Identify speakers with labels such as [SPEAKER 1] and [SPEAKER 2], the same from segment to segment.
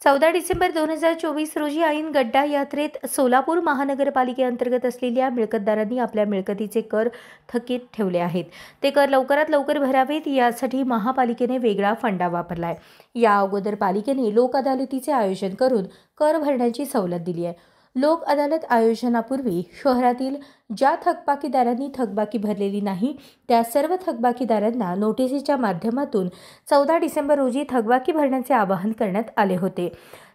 [SPEAKER 1] 14 डिसेंबर 2024 रोजी ऐन गड्डा यात्रेत सोलापूर महानगरपालिकेअंतर्गत असलेल्या मिळकतदारांनी आपल्या मिळकतीचे कर थकीत ठेवले आहेत. ते कर लवकरात लवकर भरावेत यासाठी महापालिकेने वेगळा फंडा वापरलाय. या अगोदर पालिकेने लोक अदालतीचे आयोजन करून कर भरण्याची सवलत दिली आहे. लोक अदालत आयोजनापूर्वी शहरातील ज्या थकबाकीदारांनी थकबाकी भरलेली नाही त्या सर्व थकबाकीदारांना नोटिसीच्या माध्यमातून 14 डिसेंबर रोजी थकबाकी भरण्याचे आवाहन करण्यात आले होते.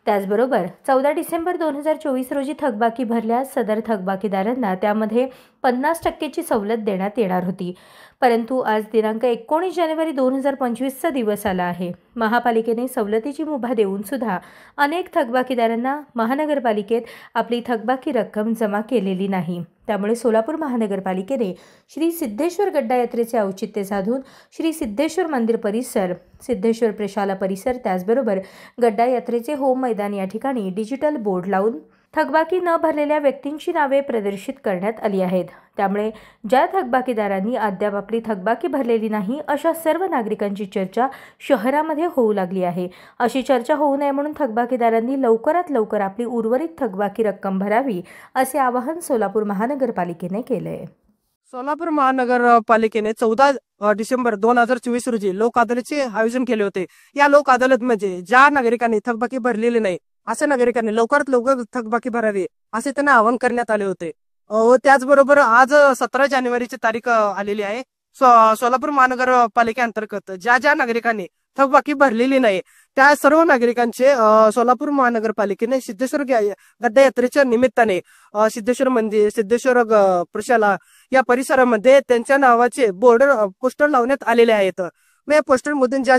[SPEAKER 1] त्याचबरोबर 14 डिसेंबर 2024 रोजी थकबाकी भरल्यास सदर थकबाकीदारांना त्यामध्ये 50% सवलत देण्यात येणार होती. परंतु आज दिनांक 19 जानेवारी 2025चा दिवस आला आहे. महापालिकेने सवलतीची मुभा देऊन सुद्धा अनेक थकबाकीदारांना महानगरपालिकेत आपली थकबाकी रक्कम जमा केलेली नाही. त्यामुळे सोलापूर महानगरपालिकेने श्री सिद्धेश्वर गड्डा यात्रेचे औचित्य साधून श्री सिद्धेश्वर मंदिर परिसर, सिद्धेश्वर प्रशाला परिसर, त्याचबरोबर गड्डा यात्रेचे होम मैदान या ठिकाणी डिजिटल बोर्ड लावून थकबाकी न भरलेल्या व्यक्तींची नावे प्रदर्शित करण्यात आली आहेत. त्यामुळे ज्या थकबाकीदारांनी अद्याप आपली थकबाकी भरलेली नाही अशा सर्व नागरिकांची चर्चा शहरामध्ये होऊ लागली आहे. अशी चर्चा होऊ नये म्हणून थकबाकीदारांनी लवकरात लवकर आपली उर्वरित थकबाकी रक्कम भरावी असे आवाहन सोलापूर महानगरपालिकेने केले आहे.
[SPEAKER 2] सोलापूर महानगरपालिकेने 14 डिसेंबर 2024 रोजी लोक अदालतीचे आयोजन केले होते. या लोक अदालत म्हणजे ज्या नागरिकांनी थकबाकी भरलेली नाही अशा नागरिकांनी लवकरात लवकर थकबाकी भरावी असे त्यांना आवाहन करण्यात आले होते. व त्याचबरोबर आज 17 जानेवारीची तारीख आलेली आहे. सोलापूर महानगरपालिकेअंतर्गत ज्या नागरिकांनी थकबाकी भरलेली नाही त्या सर्व नागरिकांचे सोलापूर महानगरपालिकेने सिद्धेश्वर गड्डा यात्रेच्या निमित्ताने सिद्धेश्वर मंदिर, सिद्धेश्वर प्रशाला या परिसरामध्ये त्यांच्या नावाचे बोर्ड पोस्टर लावण्यात आलेले आहेत. या पोस्टर मधून ज्या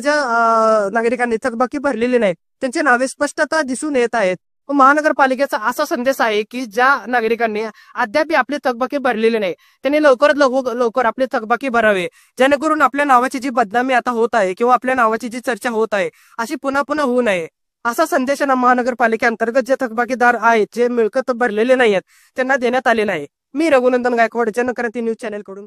[SPEAKER 2] नागरिकांनी थकबाकी भरलेली नाही त्यांचे नावे स्पष्टता दिसून येत आहेत. महानगरपालिकेचा असा संदेश आहे की ज्या नागरिकांनी अद्याप आपली थकबाकी भरलेली नाही त्यांनी लवकरात लवकर आपली थकबाकी भरावे, जेणेकरून आपल्या नावाची जी बदनामी आता होत आहे किंवा आपल्या नावाची जी चर्चा होत आहे अशी पुन्हा होऊ नये असा संदेश महानगरपालिकेअंतर्गत जे थकबाकीदार आहेत, जे मिळकत भरलेले नाही आहेत त्यांना देण्यात आलेला आहे. मी रघुनंदन गायकवाड, जनक्रांती न्यूज चॅनल कडून.